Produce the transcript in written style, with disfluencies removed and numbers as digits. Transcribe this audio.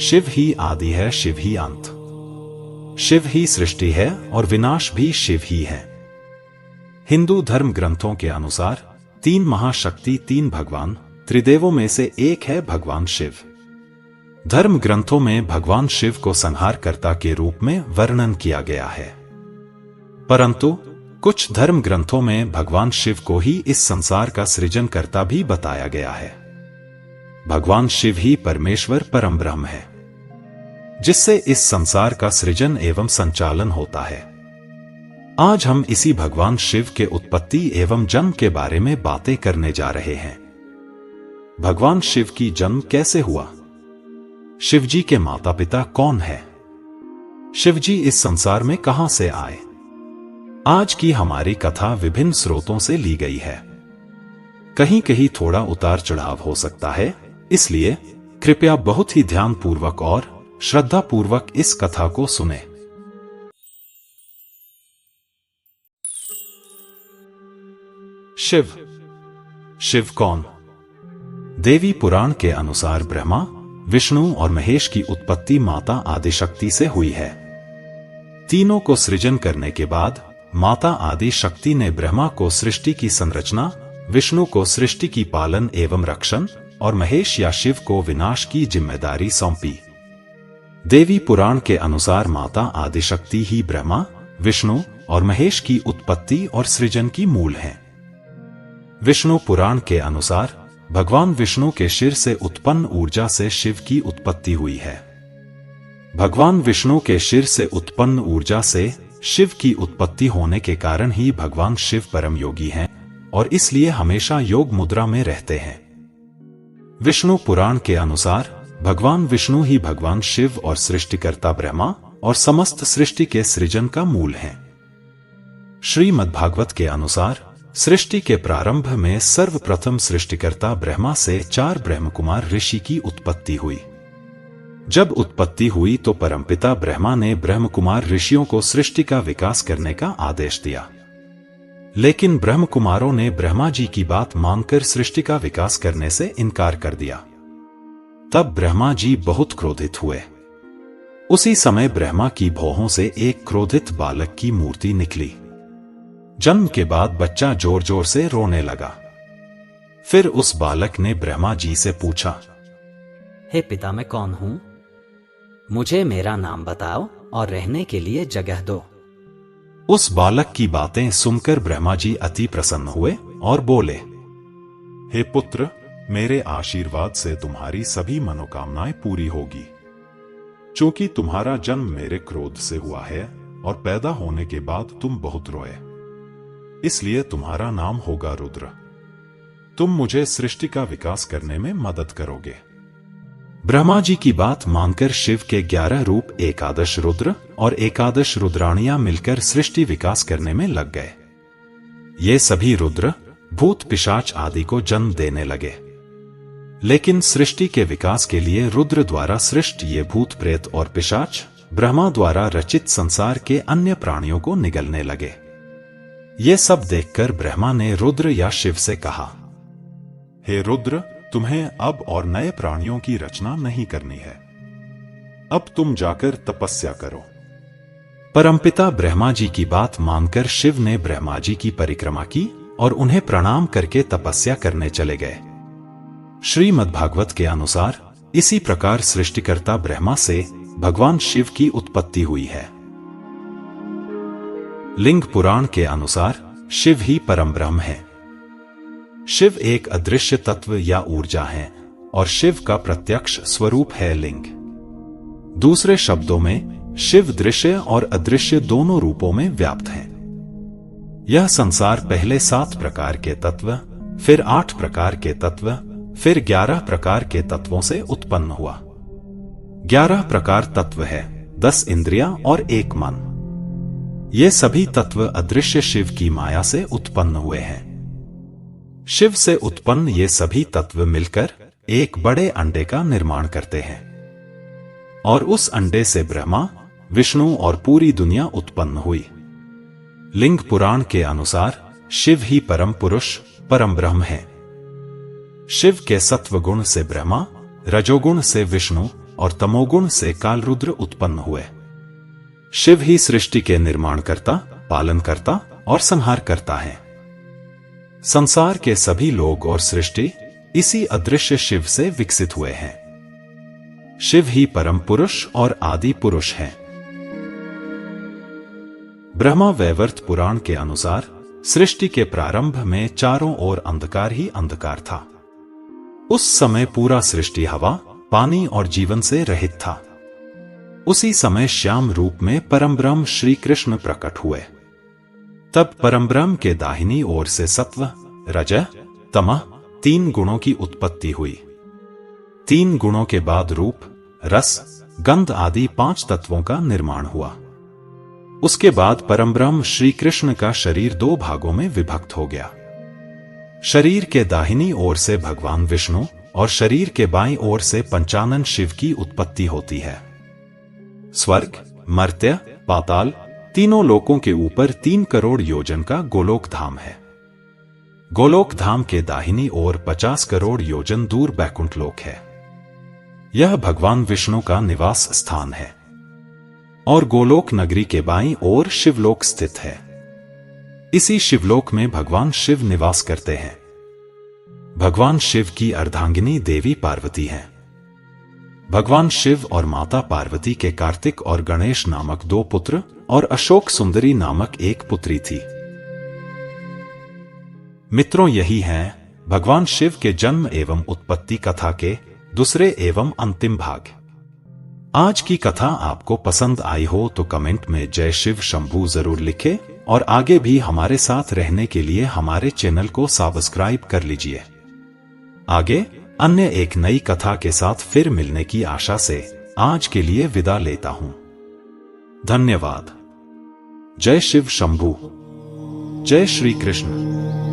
शिव ही आदि है, शिव ही अंत, शिव ही सृष्टि है और विनाश भी शिव ही है। हिंदू धर्म ग्रंथों के अनुसार 3 महाशक्ति, 3 भगवान, त्रिदेवों में से एक है भगवान शिव। धर्म ग्रंथों में भगवान शिव को संहारकर्ता के रूप में वर्णन किया गया है, परंतु कुछ धर्म ग्रंथों में भगवान शिव को ही इस संसार का सृजनकर्ता भी बताया गया है। भगवान शिव ही परमेश्वर परम ब्रह्म है, जिससे इस संसार का सृजन एवं संचालन होता है। आज हम इसी भगवान शिव के उत्पत्ति एवं जन्म के बारे में बातें करने जा रहे हैं। भगवान शिव की जन्म कैसे हुआ? शिवजी के माता पिता कौन है? शिवजी इस संसार में कहां से आए? आज की हमारी कथा विभिन्न स्रोतों से ली गई है। कहीं कहीं थोड़ा उतार चढ़ाव हो सकता है, इसलिए कृपया बहुत ही ध्यानपूर्वक और श्रद्धापूर्वक इस कथा को सुने। शिव। शिव कौन? देवी पुराण के अनुसार ब्रह्मा, विष्णु और महेश की उत्पत्ति माता आदिशक्ति से हुई है। तीनों को सृजन करने के बाद माता आदिशक्ति ने ब्रह्मा को सृष्टि की संरचना, विष्णु को सृष्टि की पालन एवं रक्षण और महेश या शिव को विनाश की जिम्मेदारी सौंपी। देवी पुराण के अनुसार माता आदिशक्ति ही ब्रह्मा, विष्णु और महेश की उत्पत्ति और सृजन की मूल है। विष्णु पुराण के अनुसार भगवान विष्णु के शिर से उत्पन्न ऊर्जा से शिव की उत्पत्ति हुई है। भगवान विष्णु के शिर से उत्पन्न ऊर्जा से शिव की उत्पत्ति होने के कारण ही भगवान शिव परम योगी हैं और इसलिए हमेशा योग मुद्रा में रहते हैं। विष्णु पुराण के अनुसार भगवान विष्णु ही भगवान शिव और सृष्टिकर्ता ब्रह्मा और समस्त सृष्टि के सृजन का मूल है। श्रीमद्भागवत के अनुसार सृष्टि के प्रारंभ में सर्वप्रथम सृष्टिकर्ता ब्रह्मा से 4 ब्रह्मकुमार ऋषि की उत्पत्ति हुई। जब उत्पत्ति हुई तो परमपिता ब्रह्मा ने ब्रह्मकुमार ऋषियों को सृष्टि का विकास करने का आदेश दिया, लेकिन ब्रह्मकुमारों ने ब्रह्मा जी की बात मानकर सृष्टि का विकास करने से इनकार कर दिया। तब ब्रह्मा जी बहुत क्रोधित हुए। उसी समय ब्रह्मा की भौहों से एक क्रोधित बालक की मूर्ति निकली। जन्म के बाद बच्चा जोर जोर से रोने लगा। फिर उस बालक ने ब्रह्मा जी से पूछा, हे पिता, मैं कौन हूं? मुझे मेरा नाम बताओ और रहने के लिए जगह दो। उस बालक की बातें सुनकर ब्रह्मा जी अति प्रसन्न हुए और बोले, हे पुत्र, मेरे आशीर्वाद से तुम्हारी सभी मनोकामनाएं पूरी होगी। चूंकि तुम्हारा जन्म मेरे क्रोध से हुआ है और पैदा होने के बाद तुम बहुत रोए, इसलिए तुम्हारा नाम होगा रुद्र। तुम मुझे सृष्टि का विकास करने में मदद करोगे। ब्रह्मा जी की बात मानकर शिव के 11 रूप एकादश रुद्र और एकादश रुद्राणियां मिलकर सृष्टि विकास करने में लग गए। ये सभी रुद्र भूत पिशाच आदि को जन्म देने लगे, लेकिन सृष्टि के विकास के लिए रुद्र द्वारा सृष्ट ये भूत प्रेत और पिशाच ब्रह्मा द्वारा रचित संसार के अन्य प्राणियों को निगलने लगे। ये सब देखकर ब्रह्मा ने रुद्र या शिव से कहा, हे रुद्र, तुम्हें अब और नए प्राणियों की रचना नहीं करनी है। अब तुम जाकर तपस्या करो। परमपिता ब्रह्मा जी की बात मानकर शिव ने ब्रह्मा जी की परिक्रमा की और उन्हें प्रणाम करके तपस्या करने चले गए। श्रीमद्भागवत के अनुसार इसी प्रकार सृष्टिकर्ता ब्रह्मा से भगवान शिव की उत्पत्ति हुई है। लिंग पुराण के अनुसार शिव ही परम ब्रह्म है। शिव एक अदृश्य तत्व या ऊर्जा है और शिव का प्रत्यक्ष स्वरूप है लिंग। दूसरे शब्दों में शिव दृश्य और अदृश्य दोनों रूपों में व्याप्त है। यह संसार पहले 7 प्रकार के तत्व, फिर 8 प्रकार के तत्व, फिर 11 प्रकार के तत्वों से उत्पन्न हुआ। 11 प्रकार तत्व है, 10 इंद्रियां और 1 मन। ये सभी तत्व अदृश्य शिव की माया से उत्पन्न हुए हैं। शिव से उत्पन्न ये सभी तत्व मिलकर एक बड़े अंडे का निर्माण करते हैं और उस अंडे से ब्रह्मा, विष्णु और पूरी दुनिया उत्पन्न हुई। लिंग पुराण के अनुसार शिव ही परम पुरुष, परम ब्रह्म है। शिव के सत्व गुण से ब्रह्मा, रजोगुण से विष्णु और तमोगुण से कालरुद्र उत्पन्न हुए। शिव ही सृष्टि के निर्माण करता, पालन करता और संहार करता है। संसार के सभी लोग और सृष्टि इसी अदृश्य शिव से विकसित हुए हैं। शिव ही परम पुरुष और आदि पुरुष हैं। ब्रह्मा वैवर्त पुराण के अनुसार सृष्टि के प्रारंभ में चारों ओर अंधकार ही अंधकार था। उस समय पूरा सृष्टि हवा, पानी और जीवन से रहित था। उसी समय श्याम रूप में परमब्रह्म श्री कृष्ण प्रकट हुए। तब परमब्रह्म के दाहिनी ओर से सत्व, रज, तमः 3 गुणों की उत्पत्ति हुई। 3 गुणों के बाद रूप, रस, गंध आदि 5 तत्वों का निर्माण हुआ। उसके बाद परमब्रह्म श्री कृष्ण का शरीर 2 भागों में विभक्त हो गया। शरीर के दाहिनी ओर से भगवान विष्णु और शरीर के बाईं ओर से पंचानन शिव की उत्पत्ति होती है। स्वर्ग, मर्त्य, पाताल तीनों लोकों के ऊपर 3 करोड़ योजन का गोलोक धाम है। गोलोक धाम के दाहिनी ओर 50 करोड़ योजन दूर बैकुंठ लोक है। यह भगवान विष्णु का निवास स्थान है और गोलोक नगरी के बाईं ओर शिवलोक स्थित है। इसी शिवलोक में भगवान शिव निवास करते हैं। भगवान शिव की अर्धांगिनी देवी पार्वती हैं। भगवान शिव और माता पार्वती के कार्तिक और गणेश नामक 2 पुत्र और अशोक सुंदरी नामक 1 पुत्री थी। मित्रों, यही हैं भगवान शिव के जन्म एवं उत्पत्ति कथा के दूसरे एवं अंतिम भाग। आज की कथा आपको पसंद आई हो तो कमेंट में जय शिव शंभू जरूर लिखें और आगे भी हमारे साथ रहने के लिए हमारे चैनल को सब्सक्राइब कर लीजिए। आगे अन्य एक नई कथा के साथ फिर मिलने की आशा से आज के लिए विदा लेता हूं। धन्यवाद। जय शिव शंभू। जय श्री कृष्ण।